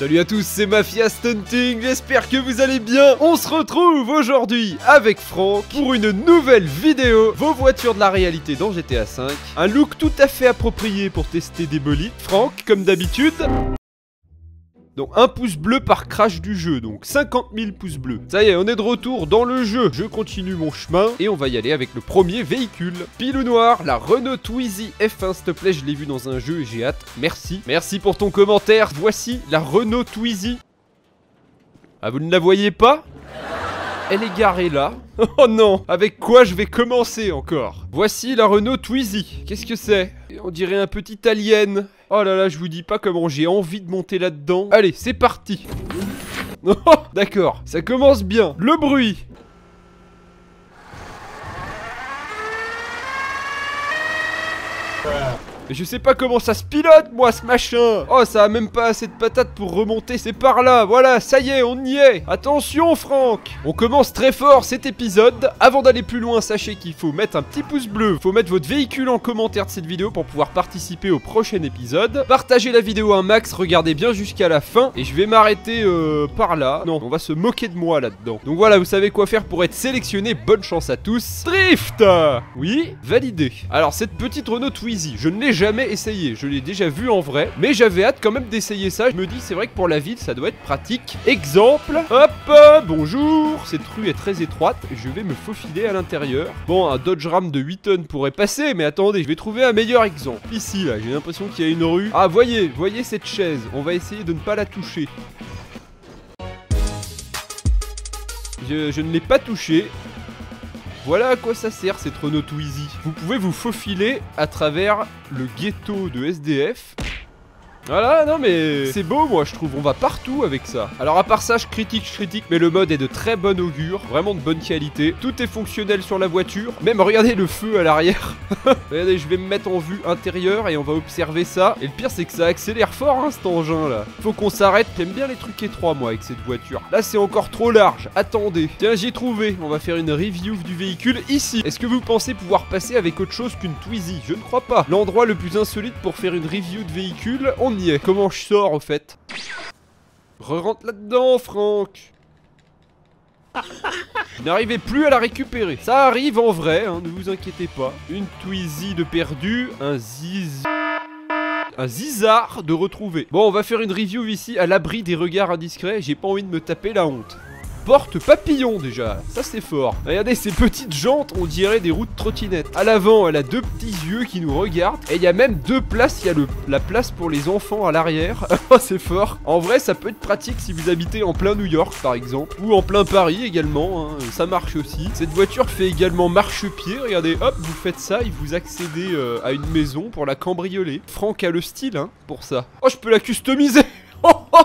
Salut à tous, c'est Mafia Stunting, j'espère que vous allez bien. On se retrouve aujourd'hui avec Franck pour une nouvelle vidéo. Vos voitures de la réalité dans GTA V. Un look tout à fait approprié pour tester des bolides. Franck, comme d'habitude. Donc un pouce bleu par crash du jeu, donc 50 000 pouces bleus. Ça y est, on est de retour dans le jeu. Je continue mon chemin et on va y aller avec le premier véhicule. Pile ou noir, la Renault Twizy F1, s'il te plaît, je l'ai vu dans un jeu et j'ai hâte. Merci. Merci pour ton commentaire. Voici la Renault Twizy. Ah, vous ne la voyez pas ? Elle est garée là. Oh non, avec quoi je vais commencer encore? Voici la Renault Twizy. Qu'est-ce que c'est? On dirait un petit alien. Oh là là, je vous dis pas comment j'ai envie de monter là-dedans. Allez, c'est parti. Oh, d'accord, ça commence bien. Le bruit. Mais je sais pas comment ça se pilote, moi, ce machin. Oh, ça a même pas assez de patates pour remonter. C'est par là, voilà, ça y est, on y est. Attention, Franck. On commence très fort cet épisode. Avant d'aller plus loin, sachez qu'il faut mettre un petit pouce bleu. Faut mettre votre véhicule en commentaire de cette vidéo pour pouvoir participer au prochain épisode. Partagez la vidéo un max, regardez bien jusqu'à la fin. Et je vais m'arrêter par là. Non, on va se moquer de moi là-dedans. Donc voilà, vous savez quoi faire pour être sélectionné. Bonne chance à tous. Drift. Oui, validé. Alors, cette petite Renault Twizy, je ne l'ai jamais essayé, je l'ai déjà vu en vrai, mais j'avais hâte quand même d'essayer ça. Je me dis, c'est vrai que pour la ville, ça doit être pratique. Exemple, hop, bonjour. Cette rue est très étroite, je vais me faufiler à l'intérieur. Bon, un Dodge Ram de 8 tonnes pourrait passer, mais attendez, je vais trouver un meilleur exemple. Ici, là, j'ai l'impression qu'il y a une rue. Ah, voyez cette chaise, on va essayer de ne pas la toucher. Je ne l'ai pas touchée. Voilà à quoi ça sert cette Renault Twizy. Vous pouvez vous faufiler à travers le ghetto de SDF. Voilà, non mais c'est beau moi je trouve, on va partout avec ça. Alors à part ça je critique, mais le mode est de très bon augure, vraiment de bonne qualité. Tout est fonctionnel sur la voiture, même regardez le feu à l'arrière. Regardez, je vais me mettre en vue intérieure et on va observer ça. Et le pire c'est que ça accélère fort hein, cet engin là. Faut qu'on s'arrête, j'aime bien les trucs étroits moi avec cette voiture. Là c'est encore trop large, attendez. Tiens j'ai trouvé, on va faire une review du véhicule ici. Est-ce que vous pensez pouvoir passer avec autre chose qu'une Twizy? Je ne crois pas. L'endroit le plus insolite pour faire une review de véhicule, on y est. Comment je sors au fait? Re-rentre là-dedans, Franck. Je n'arrivais plus à la récupérer. Ça arrive en vrai, hein, ne vous inquiétez pas. Une Twizy de perdu, un zizard de retrouvé. Bon, on va faire une review ici à l'abri des regards indiscrets. J'ai pas envie de me taper la honte. Porte papillon déjà, ça c'est fort. Regardez ces petites jantes, on dirait des roues de trottinette. À l'avant, elle a deux petits yeux qui nous regardent. Et il y a même deux places, il y a la place pour les enfants à l'arrière. Oh c'est fort. En vrai ça peut être pratique si vous habitez en plein New York par exemple. Ou en plein Paris également, hein. Ça marche aussi. Cette voiture fait également marchepied, regardez, hop, vous faites ça et vous accédez à une maison pour la cambrioler. Franck a le style hein, pour ça. Oh je peux la customiser. Oh, oh.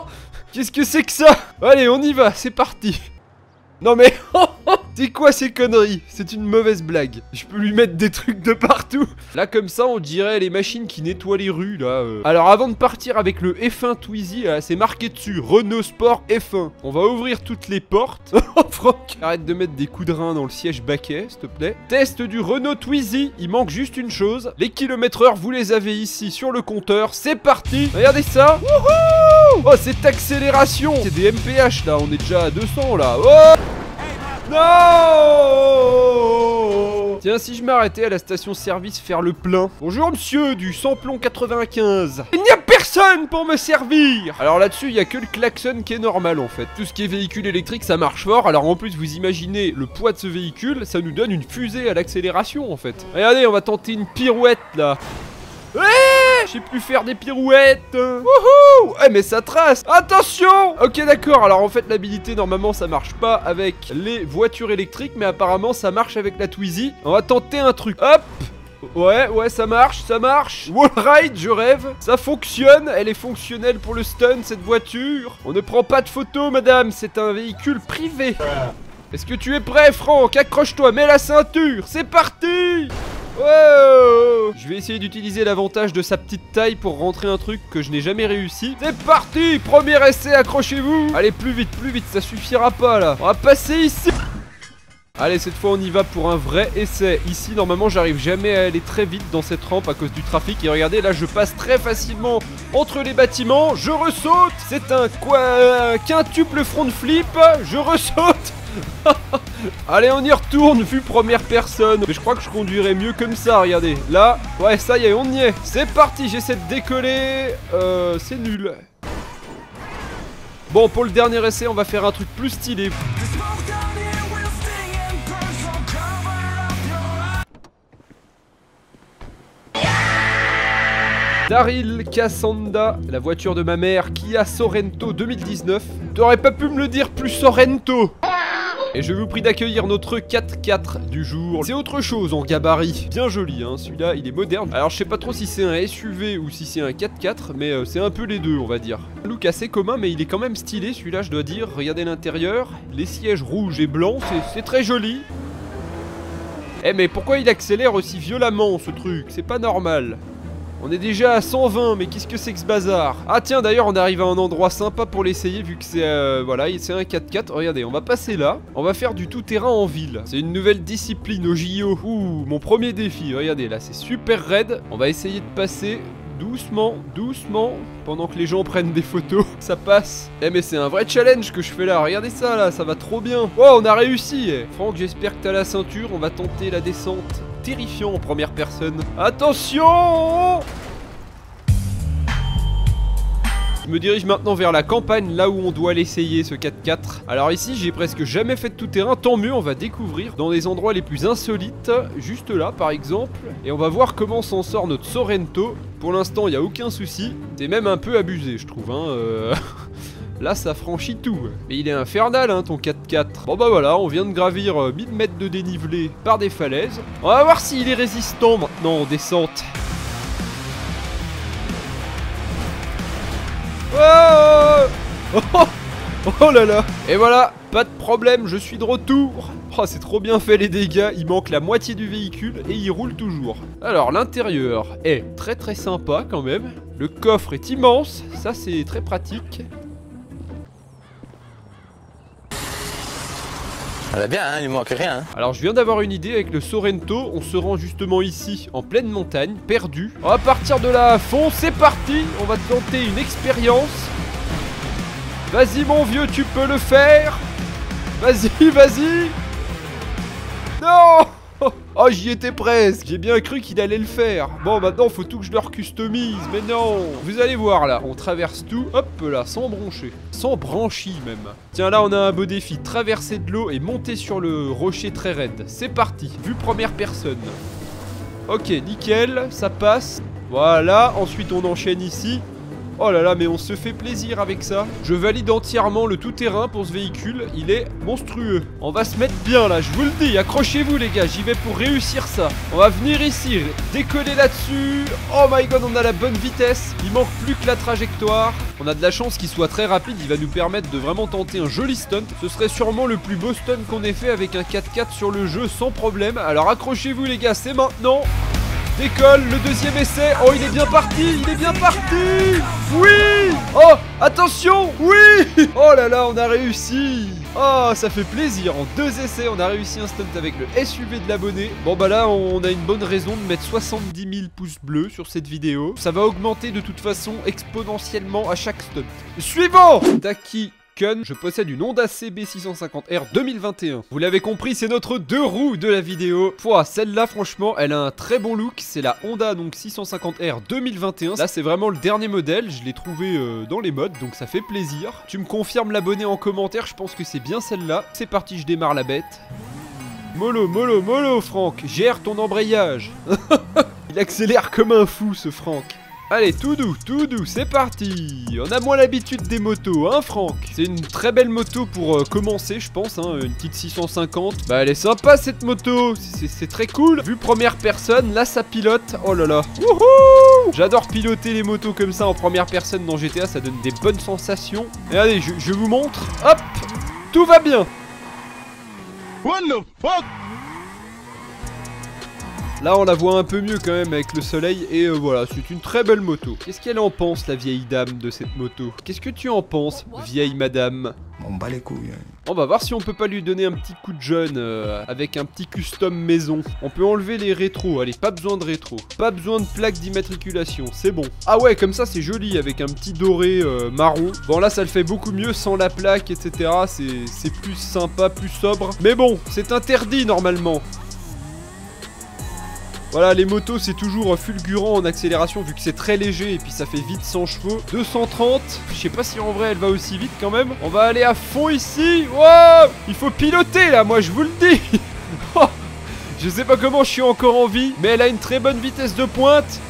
Qu'est-ce que c'est que ça? Allez, on y va, c'est parti. Non mais, c'est quoi ces conneries? C'est une mauvaise blague. Je peux lui mettre des trucs de partout. Là comme ça, on dirait les machines qui nettoient les rues là. Alors avant de partir avec le F1 Twizy, c'est marqué dessus Renault Sport F1. On va ouvrir toutes les portes. Oh Franck, arrête de mettre des coups de rein dans le siège baquet, s'il te plaît. Test du Renault Twizy. Il manque juste une chose. Les kilomètres-heure, vous les avez ici sur le compteur. C'est parti. Regardez ça. Wouhou! Oh cette accélération. C'est des MPH là, on est déjà à 200 là. Oh non! Tiens, si je m'arrêtais à la station-service faire le plein. Bonjour monsieur, du samplon 95. Il n'y a personne pour me servir. Alors là-dessus, il n'y a que le klaxon qui est normal en fait. Tout ce qui est véhicule électrique, ça marche fort. Alors en plus, vous imaginez le poids de ce véhicule, ça nous donne une fusée à l'accélération en fait. Regardez, on va tenter une pirouette là. Ouais, je sais plus faire des pirouettes. Wouhou. Ouais mais ça trace. Attention. Ok d'accord, alors en fait l'habilité normalement ça marche pas avec les voitures électriques, mais apparemment ça marche avec la Twizy. On va tenter un truc. Hop. Ouais ça marche, ça marche. Wall ride, je rêve. Ça fonctionne, elle est fonctionnelle pour le stun cette voiture. On ne prend pas de photos madame, c'est un véhicule privé. Est-ce que tu es prêt Franck? Accroche-toi, mets la ceinture. C'est parti. Wow. Je vais essayer d'utiliser l'avantage de sa petite taille pour rentrer un truc que je n'ai jamais réussi. C'est parti. Premier essai, accrochez-vous. Allez plus vite, ça suffira pas là. On va passer ici. Allez, cette fois on y va pour un vrai essai. Ici normalement j'arrive jamais à aller très vite dans cette rampe à cause du trafic. Et regardez, là je passe très facilement entre les bâtiments. Je ressaute. C'est un quintuple front flip. Je ressaute. Allez, on y retourne, vue première personne. Mais je crois que je conduirais mieux comme ça, regardez. Là, ouais, ça y est, on y est. C'est parti, j'essaie de décoller. C'est nul. Bon, pour le dernier essai, on va faire un truc plus stylé. Daryl Cassanda, la voiture de ma mère, Kia Sorento 2019. T'aurais pas pu me le dire plus Sorento. Et je vous prie d'accueillir notre 4x4 du jour. C'est autre chose en gabarit. Bien joli, hein, celui-là, il est moderne. Alors je sais pas trop si c'est un SUV ou si c'est un 4x4, mais c'est un peu les deux, on va dire. Un look assez commun, mais il est quand même stylé, celui-là, je dois dire. Regardez l'intérieur, les sièges rouges et blancs, c'est très joli. Eh mais pourquoi il accélère aussi violemment, ce truc? C'est pas normal. On est déjà à 120, mais qu'est-ce que c'est que ce bazar? Ah tiens, d'ailleurs on arrive à un endroit sympa pour l'essayer vu que c'est voilà, c'est un 4x4. Regardez, on va passer là. On va faire du tout-terrain en ville. C'est une nouvelle discipline au JO. Ouh, mon premier défi. Regardez, là c'est super raide. On va essayer de passer doucement, doucement, pendant que les gens prennent des photos. Ça passe. Eh mais c'est un vrai challenge que je fais là. Regardez ça là, ça va trop bien. Oh, on a réussi. Franck, j'espère que t'as la ceinture. On va tenter la descente. Terrifiant en première personne. Attention! Je me dirige maintenant vers la campagne, là où on doit l'essayer, ce 4x4. Alors ici, j'ai presque jamais fait de tout-terrain, tant mieux, on va découvrir dans les endroits les plus insolites, juste là par exemple. Et on va voir comment s'en sort notre Sorento. Pour l'instant, il n'y a aucun souci. C'est même un peu abusé, je trouve, hein. Là ça franchit tout. Mais il est infernal hein ton 4x4. Bon bah voilà, on vient de gravir 1000 mètres de dénivelé par des falaises. On va voir s'il est résistant maintenant en descente. Oh, oh là là. Et voilà, pas de problème, je suis de retour. Oh, c'est trop bien fait les dégâts, il manque la moitié du véhicule et il roule toujours. Alors l'intérieur est très très sympa quand même. Le coffre est immense, ça c'est très pratique. Ça va bien, hein, il manque rien. Hein. Alors je viens d'avoir une idée avec le Sorento, on se rend justement ici, en pleine montagne, perdu. On va partir de là à fond, c'est parti. On va tenter une expérience. Vas-y mon vieux, tu peux le faire. Vas-y, vas-y. Non. Oh, j'y étais presque. J'ai bien cru qu'il allait le faire. Bon, maintenant, faut tout que je leur customise. Mais non. Vous allez voir, là. On traverse tout. Hop là, sans broncher. Sans branchis, même. Tiens, là, on a un beau défi. Traverser de l'eau et monter sur le rocher très raide. C'est parti. Vue première personne. Ok, nickel. Ça passe. Voilà. Ensuite, on enchaîne ici. Oh là là, mais on se fait plaisir avec ça. Je valide entièrement le tout-terrain pour ce véhicule. Il est monstrueux. On va se mettre bien là, je vous le dis. Accrochez-vous les gars, j'y vais pour réussir ça. On va venir ici, décoller là-dessus. Oh my god, on a la bonne vitesse. Il manque plus que la trajectoire. On a de la chance qu'il soit très rapide. Il va nous permettre de vraiment tenter un joli stunt. Ce serait sûrement le plus beau stunt qu'on ait fait avec un 4x4 sur le jeu sans problème. Alors accrochez-vous les gars, c'est maintenant. Décolle, le deuxième essai. Oh, il est bien parti, il est bien parti. Oui. Oh, attention. Oui. Oh là là, on a réussi. Oh, ça fait plaisir. En 2 essais, on a réussi un stunt avec le SUV de l'abonné. Bon bah là, on a une bonne raison de mettre 70 000 pouces bleus sur cette vidéo. Ça va augmenter de toute façon exponentiellement à chaque stunt. Suivant. Taki Kun, je possède une Honda CB 650R 2021. Vous l'avez compris, c'est notre 2 roues de la vidéo. Pouah, celle-là, franchement, elle a un très bon look. C'est la Honda donc 650R 2021. Là, c'est vraiment le dernier modèle. Je l'ai trouvé dans les modes, donc ça fait plaisir. Tu me confirmes l'abonné en commentaire. Je pense que c'est bien celle-là. C'est parti, je démarre la bête. Mollo, mollo, mollo, Franck. Gère ton embrayage. Il accélère comme un fou, ce Franck. Allez, tout doux, c'est parti. On a moins l'habitude des motos, hein Franck? C'est une très belle moto pour commencer, je pense, hein, une petite 650. Bah elle est sympa cette moto, c'est très cool. Vue première personne, là ça pilote, oh là là. Wouhou! J'adore piloter les motos comme ça en première personne dans GTA, ça donne des bonnes sensations. Et allez, je vous montre, hop, tout va bien. What the fuck? Là on la voit un peu mieux quand même avec le soleil et voilà, c'est une très belle moto. Qu'est-ce qu'elle en pense la vieille dame de cette moto? Qu'est-ce que tu en penses, vieille madame? On bat les couilles. On va voir si on peut pas lui donner un petit coup de jeune avec un petit custom maison. On peut enlever les rétros, allez, pas besoin de rétro. Pas besoin de plaque d'immatriculation, c'est bon. Ah ouais, comme ça c'est joli avec un petit doré marron. Bon là ça le fait beaucoup mieux sans la plaque, etc. C'est plus sympa, plus sobre. Mais bon, c'est interdit normalement. Voilà, les motos c'est toujours fulgurant en accélération vu que c'est très léger et puis ça fait vite 100 chevaux. 230, je sais pas si en vrai elle va aussi vite quand même. On va aller à fond ici. Wow, il faut piloter là, moi je vous le dis. Je sais pas comment je suis encore en vie, mais elle a une très bonne vitesse de pointe.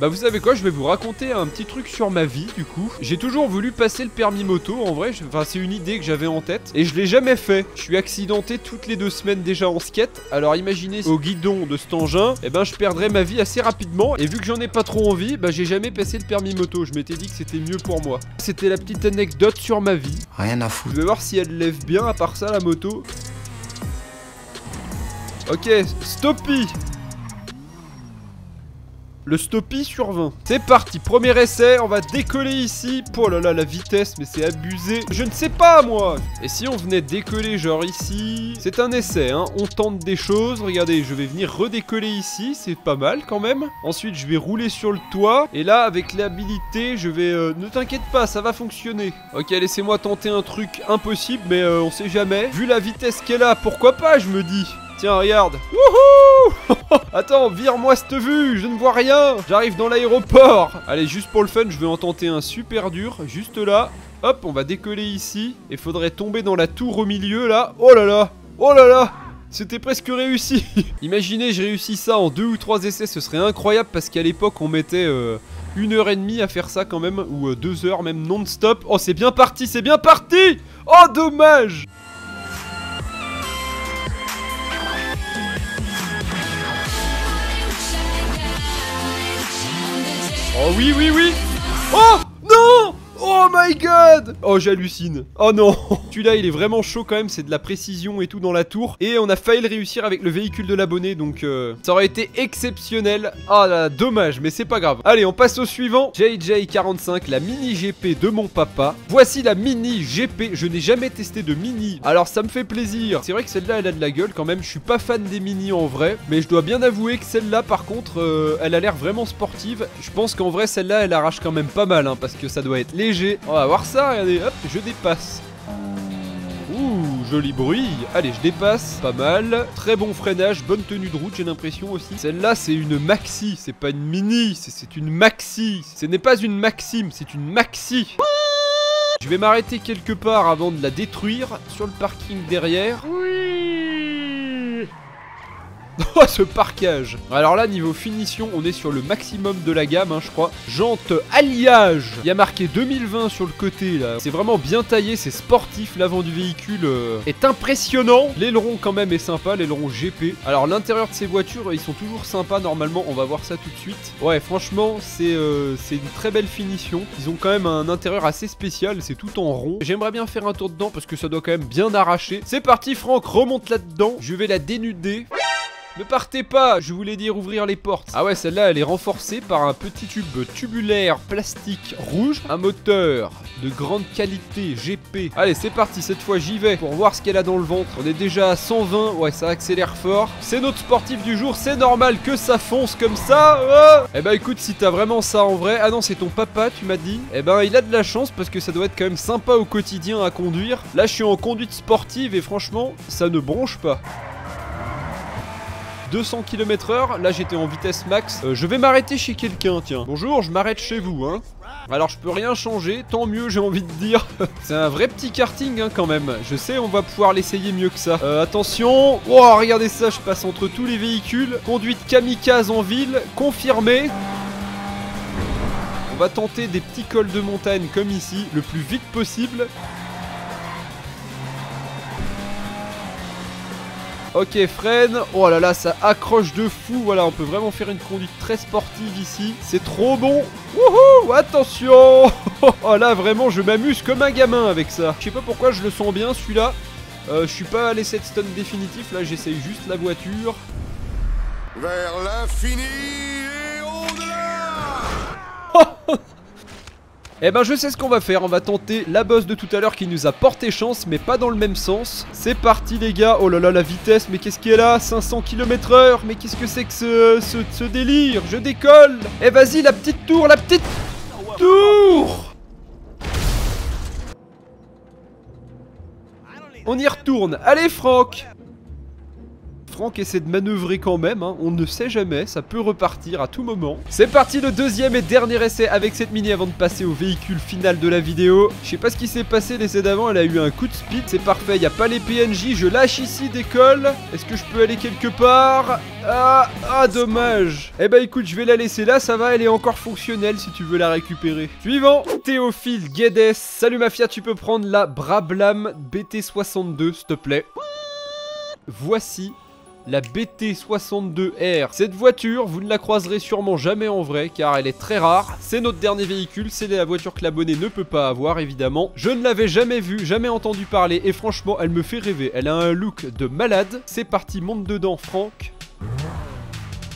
Bah vous savez quoi, je vais vous raconter un petit truc sur ma vie du coup. J'ai toujours voulu passer le permis moto en vrai, enfin c'est une idée que j'avais en tête et je l'ai jamais fait. Je suis accidenté toutes les 2 semaines déjà en skate. Alors imaginez au guidon de cet engin, et ben je perdrais ma vie assez rapidement. Et vu que j'en ai pas trop envie, bah j'ai jamais passé le permis moto. Je m'étais dit que c'était mieux pour moi. C'était la petite anecdote sur ma vie. Rien à foutre. Je vais voir si elle lève bien à part ça la moto. Ok, stoppie. Le stoppie sur 20. C'est parti, premier essai, on va décoller ici. Oh là là, la vitesse, mais c'est abusé. Je ne sais pas, moi. Et si on venait décoller genre ici? C'est un essai, hein. On tente des choses. Regardez, je vais venir redécoller ici. C'est pas mal quand même. Ensuite, je vais rouler sur le toit. Et là, avec l'habilité, je vais... ne t'inquiète pas, ça va fonctionner. Ok, laissez-moi tenter un truc impossible, mais on sait jamais. Vu la vitesse qu'elle a, pourquoi pas, je me dis. Tiens, regarde. Wouhou. Attends, vire-moi cette vue, je ne vois rien. J'arrive dans l'aéroport. Allez, juste pour le fun, je vais en tenter un super dur, juste là. Hop, on va décoller ici. Et faudrait tomber dans la tour au milieu, là. Oh là là. Oh là là. C'était presque réussi. Imaginez, je réussis ça en 2 ou 3 essais, ce serait incroyable parce qu'à l'époque, on mettait 1h30 à faire ça quand même, ou 2 heures même non-stop. Oh, c'est bien parti, c'est bien parti. Oh, dommage. Oh oui, oui, oui. Oh non. Oh my god. Oh j'hallucine. Oh non. Celui-là il est vraiment chaud quand même. C'est de la précision et tout dans la tour. Et on a failli le réussir avec le véhicule de l'abonné. Donc ça aurait été exceptionnel. Ah là, dommage mais c'est pas grave. Allez on passe au suivant. JJ45, la mini GP de mon papa. Voici la mini GP. Je n'ai jamais testé de mini. Alors ça me fait plaisir. C'est vrai que celle-là elle a de la gueule quand même. Je suis pas fan des mini en vrai. Mais je dois bien avouer que celle-là par contre elle a l'air vraiment sportive. Je pense qu'en vrai celle-là elle arrache quand même pas mal hein, parce que ça doit être léger. On va voir ça, regardez, hop, je dépasse. Ouh, joli bruit. Allez, je dépasse, pas mal. Très bon freinage, bonne tenue de route, j'ai l'impression aussi. Celle-là, c'est une maxi, c'est pas une mini, c'est une maxi. Ce n'est pas une maxime, c'est une maxi. Je vais m'arrêter quelque part avant de la détruire sur le parking derrière. Oui. Oh ce parquage. Alors là niveau finition on est sur le maximum de la gamme hein, je crois. Jante alliage. Il y a marqué 2020 sur le côté là. C'est vraiment bien taillé, c'est sportif. L'avant du véhicule est impressionnant. L'aileron quand même est sympa, l'aileron GP. Alors l'intérieur de ces voitures ils sont toujours sympas normalement. On va voir ça tout de suite. Ouais franchement c'est une très belle finition. Ils ont quand même un intérieur assez spécial. C'est tout en rond. J'aimerais bien faire un tour dedans parce que ça doit quand même bien arracher. C'est parti Franck, remonte là-dedans. Je vais la dénuder. Ne partez pas, je voulais dire ouvrir les portes. Ah ouais, celle-là, elle est renforcée par un petit tube tubulaire plastique rouge. Un moteur de grande qualité, GP. Allez, c'est parti, cette fois j'y vais pour voir ce qu'elle a dans le ventre. On est déjà à 120, ouais, ça accélère fort. C'est notre sportif du jour, c'est normal que ça fonce comme ça. Oh eh ben écoute, si t'as vraiment ça en vrai... Ah non, c'est ton papa, tu m'as dit. Eh ben, il a de la chance parce que ça doit être quand même sympa au quotidien à conduire. Là, je suis en conduite sportive et franchement, ça ne bronche pas. 200 km/h, là j'étais en vitesse max. Je vais m'arrêter chez quelqu'un, tiens. Bonjour, je m'arrête chez vous, hein. Alors je peux rien changer, tant mieux j'ai envie de dire. C'est un vrai petit karting hein, quand même. Je sais on va pouvoir l'essayer mieux que ça. Attention. Oh regardez ça, je passe entre tous les véhicules. Conduite kamikaze en ville, confirmé. On va tenter des petits cols de montagne comme ici, le plus vite possible. Ok, freine. Oh là là, ça accroche de fou. Voilà, on peut vraiment faire une conduite très sportive ici. C'est trop bon. Wouhou, attention. Oh là, vraiment, je m'amuse comme un gamin avec ça. Je sais pas pourquoi je le sens bien, celui-là. Je suis pas à l'essai de stun définitif. Là, j'essaye juste la voiture. Vers l'infini et au-delà. Eh ben je sais ce qu'on va faire, on va tenter la boss de tout à l'heure qui nous a porté chance, mais pas dans le même sens. C'est parti les gars, oh là là la vitesse, mais qu'est-ce qui est là, 500 km/h, mais qu'est-ce que c'est que ce délire, je décolle. Eh vas-y la petite tour, On y retourne, allez Franck. Franck essaie de manœuvrer quand même, hein. On ne sait jamais, ça peut repartir à tout moment. C'est parti, le deuxième et dernier essai avec cette mini avant de passer au véhicule final de la vidéo. Je sais pas ce qui s'est passé, l'essai d'avant, elle a eu un coup de speed, c'est parfait, y a pas les PNJ, je lâche ici, décolle. Est-ce que je peux aller quelque part? Ah, dommage. Eh bah écoute, je vais la laisser là, ça va, elle est encore fonctionnelle si tu veux la récupérer. Suivant, Théophile Guedes. Salut Mafia, tu peux prendre la Brablam BT62, s'il te plaît. Voici la BT62R. Cette voiture, vous ne la croiserez sûrement jamais en vrai car elle est très rare. C'est notre dernier véhicule, c'est la voiture que l'abonné ne peut pas avoir évidemment. Je ne l'avais jamais vue, jamais entendu parler et franchement elle me fait rêver. Elle a un look de malade. C'est parti, monte dedans Franck.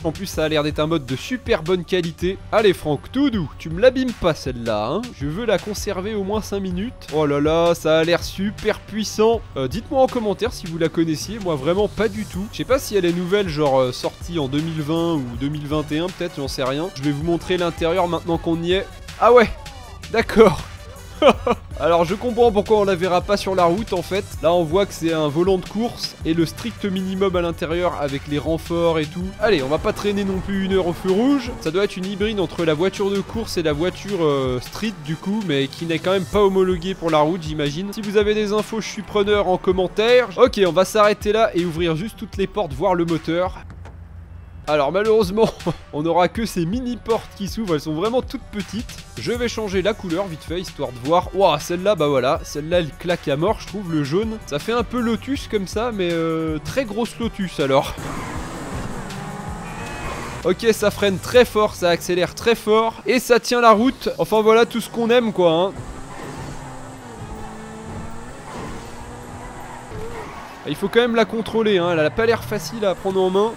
En plus ça a l'air d'être un mode de super bonne qualité. Allez Franck, tout doux, tu me l'abîmes pas celle-là hein. Je veux la conserver au moins 5 minutes. Oh là là, ça a l'air super puissant. Dites-moi en commentaire si vous la connaissiez, moi vraiment pas du tout. Je sais pas si elle est nouvelle, genre sortie en 2020 ou 2021 peut-être, j'en sais rien. Je vais vous montrer l'intérieur maintenant qu'on y est. Ah ouais, d'accord. Alors je comprends pourquoi on la verra pas sur la route en fait. Là on voit que c'est un volant de course et le strict minimum à l'intérieur avec les renforts et tout. Allez, on va pas traîner non plus 1 heure au feu rouge. Ça doit être une hybride entre la voiture de course et la voiture street du coup, mais qui n'est quand même pas homologuée pour la route j'imagine. Si vous avez des infos, je suis preneur en commentaire. Ok, on va s'arrêter là et ouvrir juste toutes les portes, voir le moteur. Alors malheureusement, on n'aura que ces mini portes qui s'ouvrent, elles sont vraiment toutes petites. Je vais changer la couleur vite fait, histoire de voir. Ouah, celle-là, bah voilà, celle-là elle claque à mort, je trouve, le jaune. Ça fait un peu Lotus comme ça, mais très grosse Lotus alors. Ok, ça freine très fort, ça accélère très fort, et ça tient la route. Enfin voilà, tout ce qu'on aime quoi, hein. Il faut quand même la contrôler, hein, elle a pas l'air facile à prendre en main.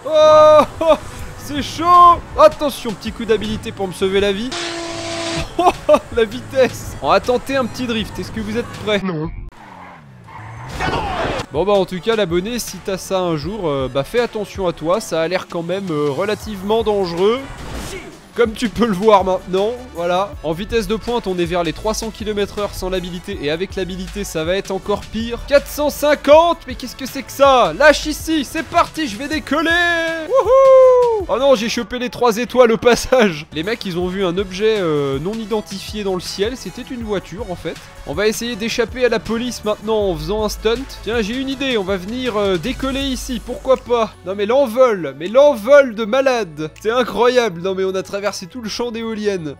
Oh, oh, c'est chaud. Attention, petit coup d'habilité pour me sauver la vie. Oh, la vitesse. On va tenter un petit drift, est-ce que vous êtes prêts? Non. Bon bah en tout cas l'abonné, si t'as ça un jour, bah fais attention à toi, ça a l'air quand même relativement dangereux. Comme tu peux le voir maintenant, voilà. En vitesse de pointe, on est vers les 300 km/h sans l'habilité. Et avec l'habilité, ça va être encore pire. 450. Mais qu'est-ce que c'est que ça? Lâche ici, c'est parti, je vais décoller. Wouhou. Oh non, j'ai chopé les 3 étoiles au passage. Les mecs, ils ont vu un objet non identifié dans le ciel. C'était une voiture, en fait. On va essayer d'échapper à la police maintenant en faisant un stunt. Tiens, j'ai une idée, on va venir décoller ici, pourquoi pas? Non mais l'envol de malade. C'est incroyable, non mais on a traversé tout le champ d'éoliennes.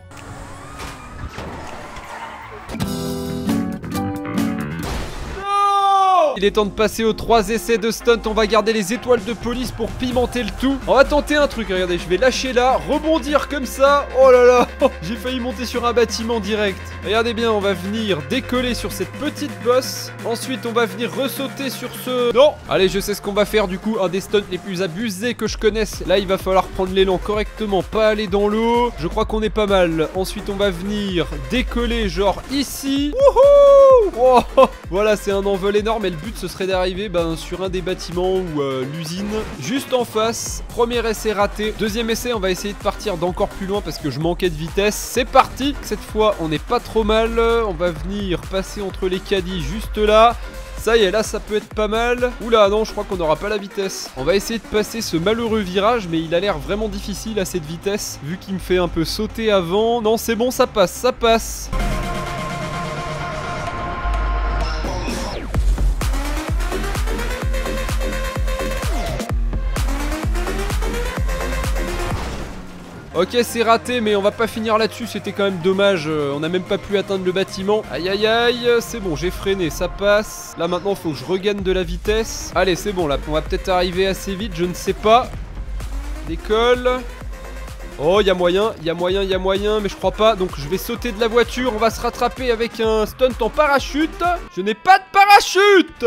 Il est temps de passer aux 3 essais de stunt. On va garder les étoiles de police pour pimenter le tout. On va tenter un truc, regardez, je vais lâcher là, rebondir comme ça. Oh là là, j'ai failli monter sur un bâtiment direct. Regardez bien, on va venir décoller sur cette petite bosse. Ensuite, on va venir ressauter sur ce... Non. Allez, je sais ce qu'on va faire du coup. Un des stunts les plus abusés que je connaisse. Là, il va falloir prendre l'élan correctement, pas aller dans l'eau. Je crois qu'on est pas mal. Ensuite, on va venir décoller genre ici. Wouhou. Oh, voilà, c'est un envol énorme et le but ce serait d'arriver sur un des bâtiments ou l'usine juste en face. Premier essai raté. Deuxième essai, on va essayer de partir d'encore plus loin parce que je manquais de vitesse. C'est parti. Cette fois on n'est pas trop mal. On va venir passer entre les caddies juste là. Ça y est, là ça peut être pas mal. Oula, non, je crois qu'on n'aura pas la vitesse. On va essayer de passer ce malheureux virage, mais il a l'air vraiment difficile à cette vitesse vu qu'il me fait un peu sauter avant. Non, c'est bon, ça passe, ça passe. Ok, c'est raté, mais on va pas finir là-dessus, c'était quand même dommage, on n'a même pas pu atteindre le bâtiment. Aïe aïe aïe, c'est bon, j'ai freiné, ça passe. Là maintenant, faut que je regagne de la vitesse. Allez, c'est bon, là, on va peut-être arriver assez vite, je ne sais pas. Décolle. Oh, il y a moyen, mais je crois pas. Donc je vais sauter de la voiture, on va se rattraper avec un stunt en parachute. Je n'ai pas de parachute.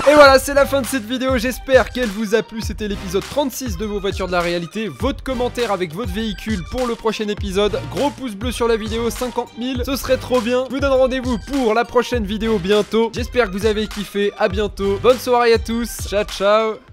Et voilà, c'est la fin de cette vidéo, j'espère qu'elle vous a plu. C'était l'épisode 36 de vos voitures de la réalité. Votre commentaire avec votre véhicule pour le prochain épisode. Gros pouce bleu sur la vidéo, 50 000, ce serait trop bien. Je vous donne rendez-vous pour la prochaine vidéo bientôt. J'espère que vous avez kiffé, à bientôt. Bonne soirée à tous, ciao ciao.